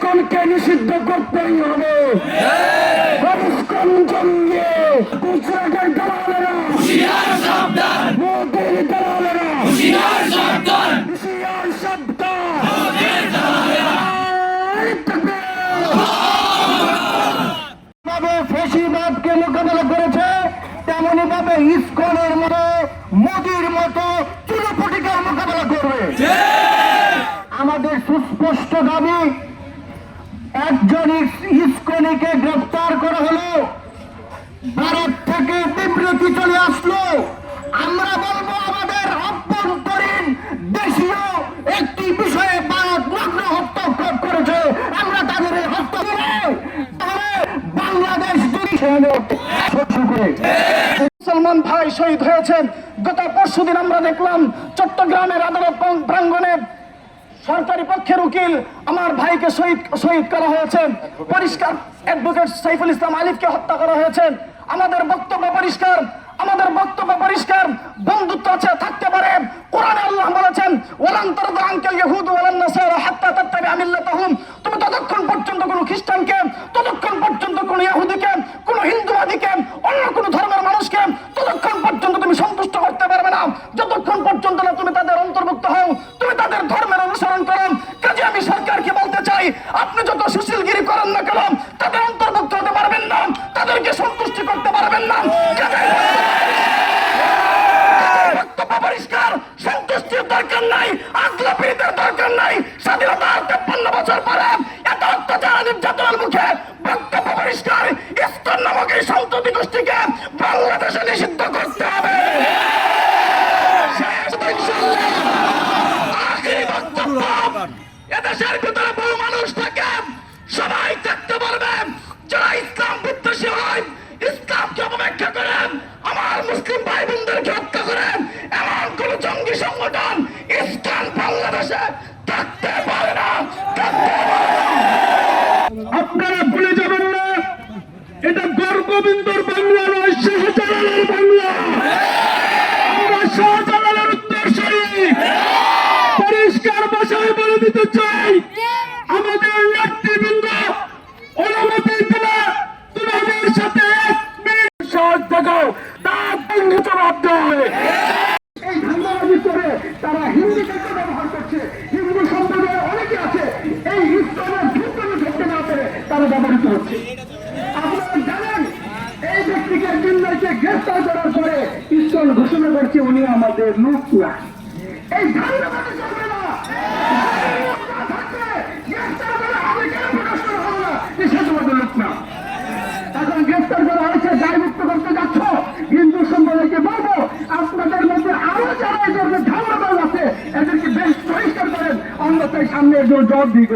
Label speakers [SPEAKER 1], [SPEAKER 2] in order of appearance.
[SPEAKER 1] ইসকনকে নিষিদ্ধ করতেই হবে। ইসকন জঙ্গি, গুজরাটের দালালেরা হুঁশিয়ার সাবধান, মোদির দালালেরা হুঁশিয়ার সাবধান, হুঁশিয়ার সাবধান, মোদির দালালেরা। ফ্যাসিবাদকে মোকাবেলা করেছে, তেমনি ভাবে ইসকনের মতো মোদির মতো চুরুপটিকার মোকাবেলা করবে। আমাদের সুস্পষ্ট দাবি, একজন ইসকনিকে গ্রেফতার করা হলো, ভারত থেকে বিবৃতি চলে আসলো। আমরা বলবো আমাদের অভ্যন্তরীণ দেশীয় একটি বিষয়ে ভারত নগ্ন হস্তক্ষেপ করেছে, আমরা তাদের এই হস্তক্ষেপ বাংলাদেশ মুসলমান ভাই শহীদ হয়েছেন। গত পরশুদিন আমরা দেখলাম চট্টগ্রামের আদালত প্রাঙ্গণে সরকারি পক্ষের উকিল আমার ভাইকে শহীদ করা হয়েছে। পরিষ্কার অ্যাডভোকেট সাইফুল ইসলাম আলিফকে হত্যা করা হয়েছে। আমাদের বক্তব্য পরিষ্কার, আমাদের বক্তব্য পরিষ্কার, বন্ধুত্ব আছে থাকতে পারে। কোরআনে আল্লাহ বলেছেন, ওয়ালান তারদা আনকাল ইয়াহুদ ওয়ালান নাসারা হাত্তা তাত্তাবিআ মিল্লাতাহুম। তুমি ততক্ষণ পর্যন্ত কোন খ্রিস্টানকে, ততক্ষণ পর্যন্ত কোন ইহুদিকে, কোন হিন্দুবাদীকে, অন্য কোন ধর্মের মানুষকে ততক্ষণ পর্যন্ত তুমি সন্তুষ্ট করতে পারবে না, যতক্ষণ পর্যন্ত না তুমি তাদের অন্তর্ভুক্ত হও, তুমি তাদের ধর্মের অনুসরণ করো। কাজে আমি সরকারকে বলতে চাই, আপনি যত সুশীলগিরি করেন না কেন, তাদের অন্তর্ভুক্ত হতে পারবেন না, তাদেরকে সন্তুষ্টি করতে পারবেন না। পরিষ্কার, সন্তুষ্টির দরকার নাই, আগ্রাপীড়িতের দরকার নাই। স্বাধীনতার 53 বছর পরে এত অত্যাচার নির্যাতনের মুখে বক্তব্য পরিষ্কার, ইসকন নামক এই সন্ততি গোষ্ঠীকে বাংলাদেশে নিষিদ্ধ করতে হবে। এদেশের ভিতরে বহু মানুষ থাকে, সবাই থাকতে পারবে, যারা ইসলাম বিদ্বেষী হয়, ইসলামকে অপব্যাখ্যা করেন, আমার মুসলিম ভাই বোনদেরকে হত্যা করেন, এমন কোন জঙ্গি সংগঠন ইসলাম বাংলাদেশে থাকতে পারে না, থাকতে পারে না। আপনারা ভুলে যাবেন না, এটা গর্গোবিন্দর বাংলা নয়, শাহজালালের বাংলা। আমরা শাহজালালের উত্তরসূরি। পরিষ্কার ভাষায় বলে দিতে চাই, আমাদের নেতৃবৃন্দ অনুমতি দিলে তোমাদের সাথে এক মিনিট সহজ থাকো, তার সঙ্গে জবাব দেওয়া হবে। এই ধান্দাবাজি করে তারা হিন্দিকে ব্যবহার করছে, হিন্দু সম্প্রদায়ের অনেকে আছে এই ইসলামের ধূপকাঠি ধরতে না পেরে তারা ব্যবহৃত হচ্ছে। আপনারা জানেন, এই ব্যক্তিকে দিল্লিতে গ্রেফতার করার পরে ইসলাম ঘোষণা করছে উনি আমাদের লোকরা। এই ধান্দাবাজি চলবে না। এখন গ্রেফতার করা হয়েছে, দায়মুক্ত করতে যাচ্ছ, হিন্দু সম্প্রদায়কে বলবো আপনাদের মধ্যে আরো যারা এদের ধারণা আছে এদেরকে বেশ পরিষ্কার করেন, অন্যথায় সামনে একজন জবাব দিয়ে